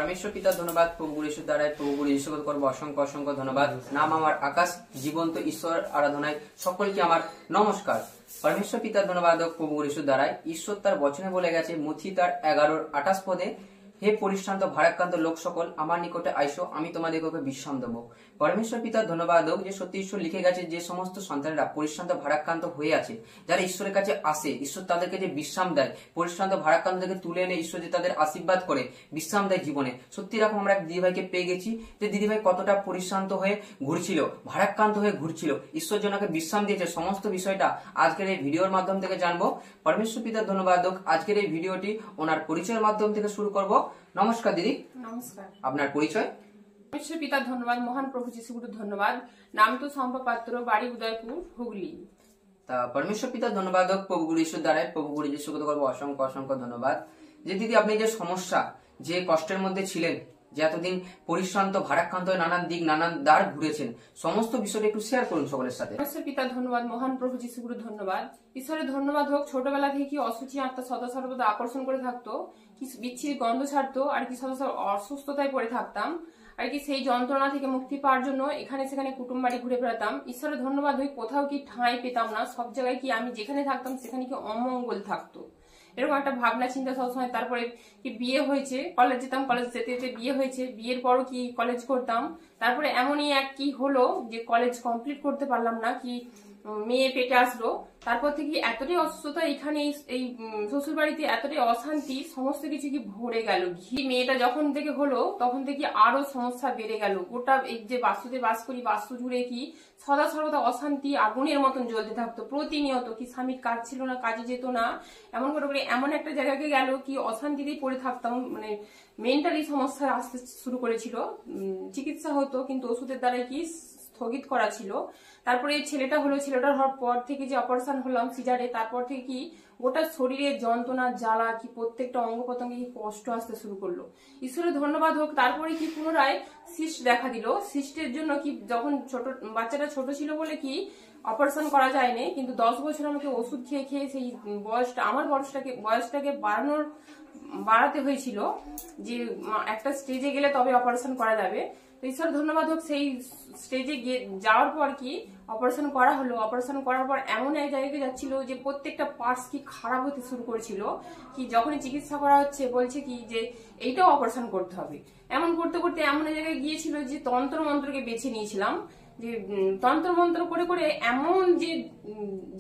परमेश्वर पिता धन्यवाद प्रभु गुरु यीशु द्वारा प्रभु गुरु यीशु করব অসংখ্য অসংখ্য ধন্যবাদ। নাম আমার আকাশ, জীবন্ত ঈশ্বর আরাধনায় সকলকে আমার নমস্কার। परमेश्वर पिता धन्यवाद प्रभु गुरु यीशु দ্বারা ঈশ্বর তার বচনে বলে গেছে মথি তার 11:28 পদে, হে পরিশ্রান্ত ভারাক্রান্ত লোক সকল আমার নিকটে আইসো, আমি তোমাদেরকে বিশ্রাম দেব। परमेश्वर पिता धन्यवाद যে সত্যি ঈশ্বর লিখে গেছে যে সমস্ত সন্তানেরা পরিশ্রান্ত ভারাক্রান্ত হয়ে আছে, যারা ঈশ্বরের কাছে আসে, ঈশ্বর তাদেরকে যে বিশ্রাম দেয়, পরিশ্রান্ত ভারাক্রান্তকে তুলে এনে ঈশ্বর যে তাদের আশীর্বাদ করে বিশ্রাম দেয় জীবনে। সত্যি রকম আমরা এক দিদিভাইকে পেয়ে গেছি যে দিদিভাই কতটা পরিশ্রান্ত হয়ে ঘুরছিল, ভারাক্রান্ত হয়ে ঘুরছিল, ঈশ্বর জনকে বিশ্রাম দিয়েছে। সমস্ত বিষয়টা আজকের এই ভিডিওর মাধ্যম থেকে জানবো। परमेश्वर पिता धन्यवाद আজকের এই ভিডিওটি ওনার পরিচয়ের মাধ্যম থেকে শুরু করব। নমস্কার দিদি। নমস্কার। আপনার পরিচয়? परमेश्वर पिता धन्यवाद, महान प्रभु जी गुरु धन्यवाद। नाम तो संपा पात्र, बाड़ी उदयपुर, हुगली। তা परमेश्वर पिता धन्यवाद प्रभु गुरु यीशु দ্বারা প্রভু গুরু যিশুকে করব অসংখ্য অসংখ্য ধন্যবাদ। যে দিদি আপনি যে সমস্যা, যে কষ্টের মধ্যে ছিলেন, যে এতদিন পরিশ্রান্ত ভারাক্রান্ত হয়ে নানান দিক নানান দ্বার ঘুরেছেন, সমস্ত বিষয়টা একটু শেয়ার করুন সকলের সাথে। परमेश्वर पिता धन्यवाद, महान प्रभु जी गुरु धन्यवाद। ঈশ্বরের ধন্যবাদ হোক, ছোটবেলা থেকে কি অসুচি আত্মা সদা সর্বদা আকর্ষণ করে থাকতো, কি বিচ্ছিরি গন্ধ ছাড়তো, আর কি সদা অসুস্থতায় পড়ে থাকতাম, আর কি সেই যন্ত্রণা থেকে মুক্তি পাওয়ার জন্য এখানে সেখানে কুটুম বাড়ি ঘুরে বেড়াতাম। ঈশ্বরের ধন্যবাদ হই কোথাও কি ঠাঁই পেতাম না, সব জায়গায় কি আমি যেখানে থাকতাম সেখানে কি অমঙ্গল থাকতো, এরকম একটা ভাবনা চিন্তা সবসময়। তারপরে কি বিয়ে হয়েছে, কলেজ যেতাম, কলেজ যেতে যেতে বিয়ে হয়েছে, বিয়ের পরও কি কলেজ করতাম। তারপরে এমনই এক কি হলো যে কলেজ কমপ্লিট করতে পারলাম না, কি মেয়ে পেটে আসলো। তারপর থেকে এতটাই অসুস্থতা, এখানে এই শ্বশুর বাড়িতে এতটাই অশান্তি, সমস্ত কিছু কি ভরে গেল। মেয়েটা যখন থেকে হলো তখন থেকে আরো সমস্যা বেড়ে গেল। গোটা এই যে বাস্তুতে বাস করি, বাস্তু জুড়ে কি সদা সর্বদা অশান্তি আগুনের মতন জ্বলতে থাকতো প্রতিনিয়ত। কি স্বামীর কাজ ছিল না, কাজে যেত না, এমন করে এমন একটা জায়গাকে গেল কি অশান্তিতেই পড়ে থাকতাম। মানে মেন্টালি সমস্যা আসতে শুরু করেছিল। চিকিৎসা হতো কিন্তু ওষুধের দ্বারাই কি স্থগিত করা ছিল। তারপরে ছেলেটা হলো, ছেলেটার হওয়ার পর থেকে যে অপারেশন হলাম সিজারে, তারপর থেকে কি গোটা শরীরে যন্ত্রণা জ্বালা, কি প্রত্যেকটা অঙ্গ প্রত্যঙ্গে কি কষ্ট আসতে শুরু করলো। ঈশ্বরের ধন্যবাদ হোক। তারপরে কি পুনরায় সিস্ট দেখা দিল। সিস্টের জন্য কি যখন ছোট বাচ্চাটা ছোট ছিল বলে কি অপারেশন করা যায়নি, কিন্তু 10 বছর আমাকে ওষুধ খেয়ে খেয়ে সেই বয়সটা, আমার বয়সটাকে বাড়াতে হয়েছিল যে একটা স্টেজে গেলে তবে অপারেশন করা যাবে। তো ঈশ্বর ধন্যবাদ হোক, সেই স্টেজে গিয়ে যাওয়ার পর কি অপারেশন করা হলো। অপারেশন করার পর এমন এক জায়গায় যাচ্ছিল যে প্রত্যেকটা পার্টস কি খারাপ হতে শুরু করেছিল। কি যখনই চিকিৎসা করা হচ্ছে বলছে কি যে এইটাও অপারেশন করতে হবে। এমন করতে করতে এমন এক জায়গায় গিয়েছিল যে তন্ত্র মন্ত্রকে বেছে নিয়েছিলাম, যে তন্ত্র মন্ত্র করে করে এমন যে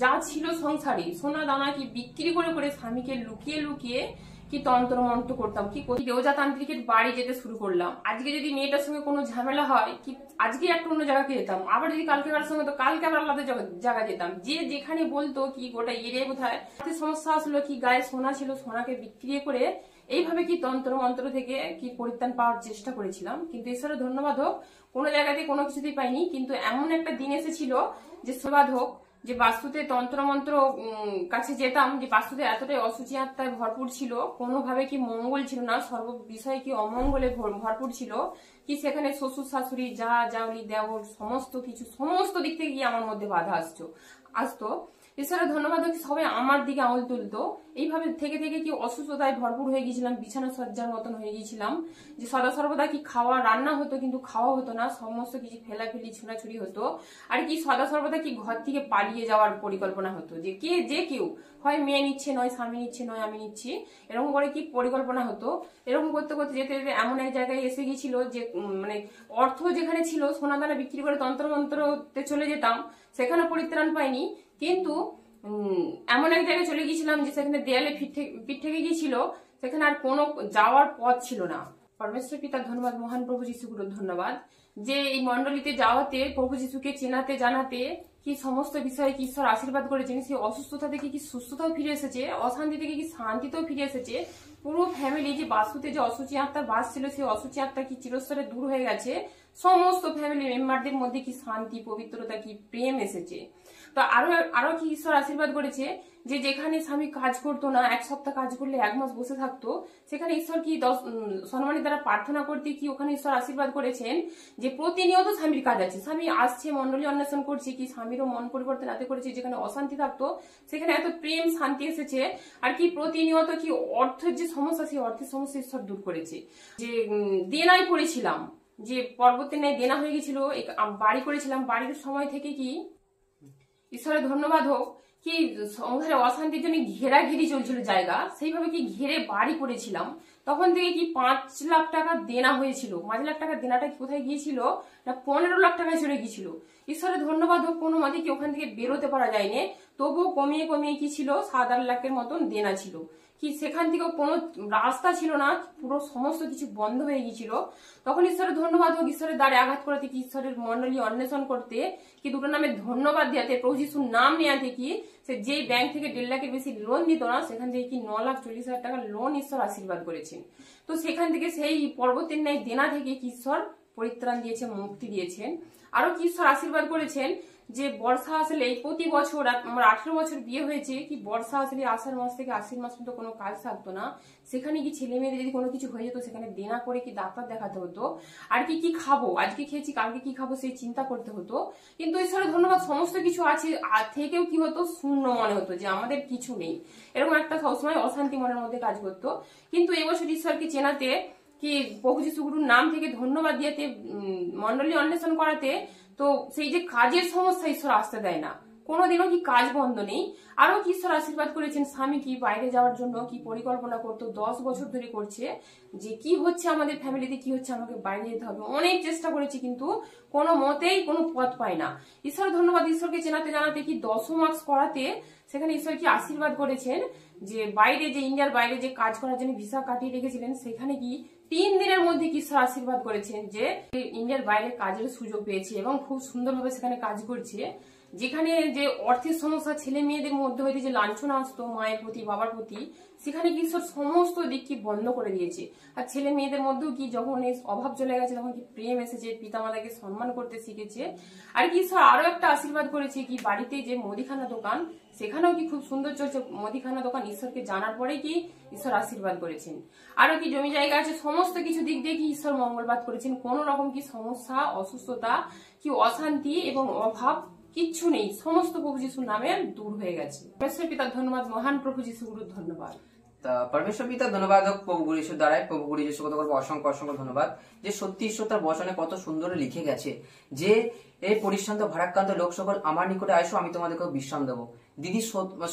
যা ছিল সংসারে সোনা দানা কি বিক্রি করে করে স্বামীকে লুকিয়ে লুকিয়ে কি তন্ত্র মন্ত্র করতাম। কি ওজাতান্ত্রিকের বাড়ি যেতে শুরু করলাম। আজকে যদি মেয়েটার সঙ্গে কোনো ঝামেলা হয় কি আজকে একটা অন্য জায়গাকে যেতাম, আবার যদি কালকে কার সঙ্গে তো কালকে আবার আলাদা জায়গা যেতাম। যে যেখানে বলতো কি গোটা এরিয়ায় কোথায় সমস্যা আসলো, কি গায়ে সোনা ছিল সোনাকে বিক্রি করে এইভাবে কি তন্ত্র মন্ত্র থেকে কি পরিত্রাণ পাওয়ার চেষ্টা করেছিলাম। কিন্তু ঈশ্বরের ধন্যবাদ হোক কোনো জায়গাতে কোনো কিছুতেই পাইনি। কিন্তু এমন একটা দিন এসেছিল যে ধন্যবাদ হোক যে বাস্তুতে তন্ত্র মন্ত্র কাছে যেতাম, যে বাস্তুতে এতটাই অসুচি আত্মায় ভরপুর ছিল, কোনোভাবে কি মঙ্গল ছিল না, সর্ব বিষয়ে কি অমঙ্গলে ভরপুর ছিল। কি সেখানে শ্বশুর শাশুড়ি যা জাউলি দেওর সমস্ত কিছু সমস্ত দিক থেকে কি আমার মধ্যে বাধা আসতো। ঈশ্বরের ধন্যবাদ কি সবাই আমার দিকে আঙুল তুলতো। এইভাবে থেকে থেকে কি অসুস্থতায় ভরপুর হয়ে গিয়েছিলাম, বিছানা সজ্জার মতন হয়ে গিয়েছিলাম। যে সদা সর্বদা কি খাওয়া রান্না হতো কিন্তু খাওয়া হতো না, সমস্ত কিছু ফেলাফেলি ছুড়াছুড়ি হতো। আর কি সদা সর্বদা কি ঘর থেকে পালিয়ে যাওয়ার পরিকল্পনা হতো, যে কেউ হয় মেয়ে নিচ্ছে, নয় স্বামী নিচ্ছে, নয় আমি নিচ্ছি, এরকম করে কি পরিকল্পনা হতো। এরকম করতে করতে যেতে যেতে এমন এক জায়গায় এসে গিয়েছিল যে মানে অর্থ যেখানে ছিল সোনা দানা বিক্রি করে তন্ত্রমন্ত্রতে চলে যেতাম, সেখানে পরিত্রাণ পাইনি। কিন্তু এমন এক জায়গায় চলে গিয়েছিলাম যে সেখানে দেয়ালে পিঠ থেকে গিয়েছিল, সেখানে আর কোনো যাওয়ার পথ ছিল না। परमेश्वर पिता धन्यवाद, महान प्रभु যিশু গুরু ধন্যবাদ যে এই মন্ডলীতে যাওয়াতে প্রভু যিশুকে চেনাতে জানাতে কি সমস্ত বিষয়ে কি ঈশ্বর আশীর্বাদ করেছেন। সেই অসুস্থতা থেকে কি সুস্থতাও ফিরে এসেছে, অশান্তি থেকে কি শান্তিতেও ফিরে এসেছে। পুরো ফ্যামিলি যে বাস্তুতে যে অসুচি আত্মার বাস ছিল সেই অসুচি আত্মা কি চিরস্তরে দূর হয়ে গেছে। সমস্ত ফ্যামিলি মেম্বারদের মধ্যে কি শান্তি, পবিত্রতা, কি প্রেম এসেছে। তো আরো কি ঈশ্বর আশীর্বাদ করেছে যে যেখানে স্বামী কাজ করতো না, 1 সপ্তাহ কাজ করলে 1 মাস বসে থাকতো, সেখানে ঈশ্বর কি সম্মানের দ্বারা প্রার্থনা করতে কি ওখানে ঈশ্বর আশীর্বাদ করেছেন যে প্রতিনিয়ত স্বামীর কাজ আছে, স্বামী আসছে, মন্ডলী অন্বেষণ করছে, কি স্বামীরও মন পরিবর্তন এত করেছে, যেখানে অশান্তি থাকতো সেখানে এত প্রেম শান্তি এসেছে। আর কি প্রতিনিয়ত কি অর্থের যে সমস্যা, সেই অর্থের সমস্যা ঈশ্বর দূর করেছে। যে দেনায় পড়েছিলাম, যে পর্বতের ন্যায় দেনা হয়ে গেছিল, বাড়ি করেছিলাম, বাড়ির সময় থেকে কি ঈশ্বরের ধন্যবাদ হোক কি সংসারে অশান্তির জন্য ঘেরাঘেরি চলছিল জায়গা, সেইভাবে কি ঘেরে বাড়ি করেছিলাম, তখন থেকে কি 5 লাখ টাকা দেনা হয়েছিল। 5 লাখ টাকা দেনাটা কোথায় গিয়েছিল না 15 লাখ টাকায় চলে গিয়েছিল। ঈশ্বরের ধন্যবাদ হোক, কোনো মতে কি ওখান থেকে বেরোতে পারা যায়নি, তবুও কমিয়ে কমিয়ে কি ছিল 7-8 লাখের মতন দেনা ছিল। কি সেখান থেকেও কোনো রাস্তা ছিল না, পুরো সমস্ত কিছু বন্ধ হয়ে গিয়েছিল। তখন ঈশ্বরের ধন্যবাদ হোক, ঈশ্বরের দ্বারে আঘাত করাতে কি ঈশ্বরের মন্ডলী অন্বেষণ করতে কি দুটো নামে ধন্যবাদ দেওয়াতে, প্রভু যিশুর নাম নেওয়াতে কি সে যেই ব্যাংক থেকে 1.5 লাখের বেশি লোন দিত না, সেখান থেকে কি 9,40,000 টাকা লোন ঈশ্বর আশীর্বাদ করেছেন। তো সেখান থেকে সেই পর্বতের ন্যায় দেনা থেকে কি ঈশ্বর পরিত্রাণ দিয়েছে, মুক্তি দিয়েছেন। আরো কি ঈশ্বর আশীর্বাদ করেছেন যে বর্ষা আসলে প্রতি বছর, আমার 18 বছর বিয়ে হয়েছে, কি বর্ষা আসলে আষাঢ় মাস থেকে আশ্বিন মাস পর্যন্ত কোনো কাজ থাকতো না, সেখানে কি ছেলে মেয়েদের যদি কোনো কিছু হয়ে যেত সেখানে দেনা করে কি ডাক্তার দেখাতে হতো। আর কি কি খাবো, আজকে খেয়েছি কালকে কি খাবো সেই চিন্তা করতে হতো। কিন্তু ঈশ্বরের ধন্যবাদ সমস্ত কিছু আছে, আর থেকেও কি হতো শূন্য মনে হতো যে আমাদের কিছু নেই, এরকম একটা সবসময় অশান্তি মনের মধ্যে কাজ করতো। কিন্তু এবছর ঈশ্বরকে চেনাতে কি প্রভু যীশু গুরুর নাম থেকে ধন্যবাদ দিয়াতে, মন্ডলী অন্বেষণ করাতে, তো সেই যে কাজের সমস্যা ঈশ্বর আসতে দেয় না, কোনোদিনও কি কাজ বন্ধ নেই। আরো কি ঈশ্বর আশীর্বাদ করেছেন, স্বামী কি বাইরে যাওয়ার জন্য কি পরিকল্পনা করতো, 10 বছর ধরে করছে যে কি হচ্ছে আমাদের ফ্যামিলিতে, কি হচ্ছে, আমাকে বাইরে যেতে হবে, অনেক চেষ্টা করেছি কিন্তু কোনো মতেই কোনো পথ পায় না। ঈশ্বর ধন্যবাদ, ঈশ্বরকে চেনাতে জানাতে কি 10 মাস করাতে সেখানে ঈশ্বর কি আশীর্বাদ করেছেন যে বাইরে, যে ইন্ডিয়ার বাইরে যে কাজ করার জন্য ভিসা কাটিয়ে রেখেছিলেন, সেখানে কি 3 দিনের মধ্যে কি ঈশ্বর আশীর্বাদ করেছেন যে ইন্ডিয়ার বাইরে কাজের সুযোগ পেয়েছে এবং খুব সুন্দরভাবে সেখানে কাজ করছে। যেখানে যে অর্থের সমস্যা, ছেলে মেয়েদের মধ্যে হইতে যে লাঞ্ছনা আসতো মায়ের প্রতি, বাবার প্রতি, সেখানে কি ঈশ্বর সমস্ত দিক কি বন্ধ করে দিয়েছে। আর ছেলে মেয়েদের মধ্যেও কি যখন এই অভাব চলে গেছে, তখন কি প্রেম এসেছে, পিতামাতাকে সম্মান করতে শিখেছে। আর কি ঈশ্বর আরো একটা আশীর্বাদ করেছে কি বাড়িতে যে মুদিখানা দোকান, সেখানেও কি খুব সুন্দর চলছে মুদিখানা দোকান, ঈশ্বরকে জানার পরে কি ঈশ্বর আশীর্বাদ করেছেন। আরো কি জমি জায়গা আছে, সমস্ত কিছু দিক দিয়ে কি ঈশ্বর মঙ্গলবাদ করেছেন। কোন রকম কি সমস্যা, অসুস্থতা, কি অশান্তি এবং অভাব কিচ্ছু নেই, সমস্ত প্রভু যিশুর নামে দূর হয়ে গেছে। পরমেশ্বর পিতার ধন্যবাদ, মহান প্রভু যিশু গুরুর ধন্যবাদ। তা পরমেশ্বর পিতা ধন্যবাদ হোক প্রভু গুরু ঈশ্বর দ্বারাই, প্রভু গুরু যিশু কত করবো অসংখ্য অসংখ্য ধন্যবাদ যে সত্যি ঈশ্বর তার বচনে কত সুন্দর লিখে গেছে যে এই পরিশ্রান্ত ভারাক্রান্ত লোক সকল আমার নিকটে আইসো, আমি তোমাদেরকে বিশ্রাম দেবো। দিদি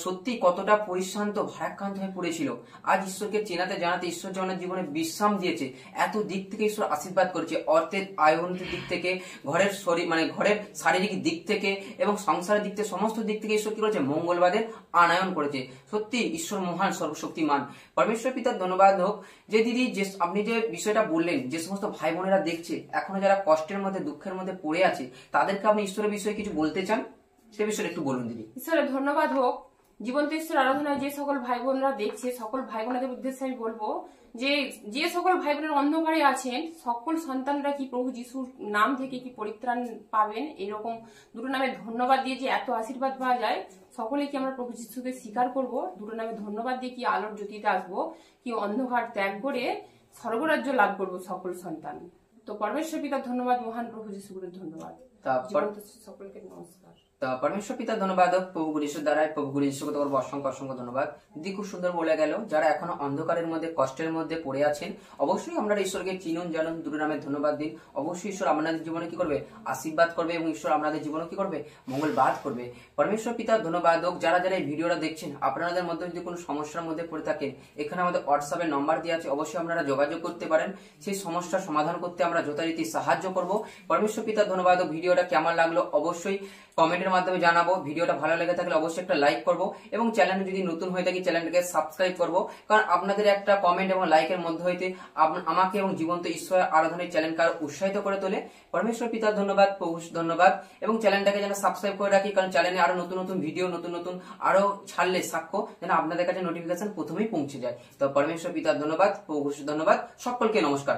সত্যি কতটা পরিশ্রান্ত ভারাক্রান্ত হয়ে পড়েছিল, আজ ঈশ্বরকে চেনাতে জানাতে ঈশ্বর জীবনের জীবনে বিশ্রাম দিয়েছে। এত দিক থেকে ঈশ্বর আশীর্বাদ করেছে, অর্থের আয়নের দিক থেকে, ঘরের শরীর মানে ঘরের শারীরিক দিক থেকে এবং সংসারের দিক থেকে, সমস্ত দিক থেকে ঈশ্বর কি করেছে, মঙ্গলবাদের আনায়ন করেছে। সত্যি ঈশ্বর মহান, সর্বশক্তিমান। পরমেশ্বর পিতার ধন্যবাদ হোক যে দিদি যে আপনি যে বিষয়টা বললেন, যে সমস্ত ভাই বোনেরা দেখছে এখনো যারা কষ্টের মধ্যে, দুঃখের মধ্যে পড়ে আছে, তাদেরকে আপনি ঈশ্বরের বিষয়ে কিছু বলতে চান, সে বিষয়ে একটু বলুন দিদি। ঈশ্বরের ধন্যবাদ হোক, জীবন্ত ঈশ্বর আরাধনায় যে সকল ভাই বোনরা দেখছে, সকল ভাই বোনদের উদ্দেশ্যে আমি বলবো যে যে সকল ভাই বোনের অন্ধকারে আছেন, সকল সন্তানরা কি প্রভু যিশুর নাম থেকে কি পরিত্রাণ পাবেন, এরকম দুটো নামে ধন্যবাদ দিয়ে যে এত আশীর্বাদ পাওয়া যায়, সকলে কি আমরা প্রভু যিশুকে স্বীকার করব, দুটো নামে ধন্যবাদ দিয়ে কি আলোর জ্যোতিতে আসবো, কি অন্ধকার ত্যাগ করে স্বর্গরাজ্য লাভ করব সকল সন্তান। তো পরমেশ্বর পিতার ধন্যবাদ, মহান প্রভু যিশুর ধন্যবাদ, সকলকে নমস্কার। পরমেশ্বর পিতা ধন্যবাদ হোক প্রভু গুরু ঈশ্বর দ্বারাই, প্রভু গুরু ঈশ্বর কত করবো অসংখ্য অসংখ্য ধন্যবাদ। দিদি খুব সুন্দর বলে গেল, যারা এখনো অন্ধকারের মধ্যে, কষ্টের মধ্যে পড়ে আছেন, অবশ্যই আমরা ঈশ্বরকে চিনুন, জানুন, দুটো নামে ধন্যবাদ দিন। অবশ্যই ঈশ্বর আপনাদের জীবনে কি করবে, আশীর্বাদ করবে এবং ঈশ্বর আপনাদের জীবনে কি করবে, মঙ্গলবাদ করবে। পরমেশ্বর পিতার ধন্যবাদ হোক। যারা যারা এই ভিডিওটা দেখছেন, আপনাদের মধ্যে যদি কোনো সমস্যার মধ্যে পড়ে থাকেন, এখানে আমাদের হোয়াটসঅ্যাপের নম্বর দেওয়া আছে, অবশ্যই আপনারা যোগাযোগ করতে পারেন। সেই সমস্যার সমাধান করতে আমরা যথারীতি সাহায্য করব। পরমেশ্বর পিতার ধন্যবাদ হোক। ভিডিওটা কেমন লাগলো অবশ্যই কমেন্টের মাধ্যমে জানাবো। ভিডিওটা ভালো লেগে থাকলে অবশ্যই একটা লাইক করবো এবং চ্যানেলে যদি নতুন হয়ে থাকি চ্যানেলটাকে সাবস্ক্রাইব করবো, কারণ আপনাদের একটা কমেন্ট এবং লাইকের মধ্যে হইতে আমাকে এবং জীবন্ত ঈশ্বরের আরাধনার চ্যানেলকে আরো উৎসাহিত করে তোলে। পরমেশ্বর পিতার ধন্যবাদ, প্রভু ধন্যবাদ এবং চ্যানেলটাকে যেন সাবস্ক্রাইব করে রাখি, কারণ চ্যানেলে আরো নতুন নতুন ভিডিও, নতুন নতুন আরো ছাড়লে সাক্ষ্য যেন আপনাদের কাছে নোটিফিকেশন প্রথমেই পৌঁছে যায়। তো পরমেশ্বর পিতার ধন্যবাদ, প্রভু ধন্যবাদ, সকলকে নমস্কার।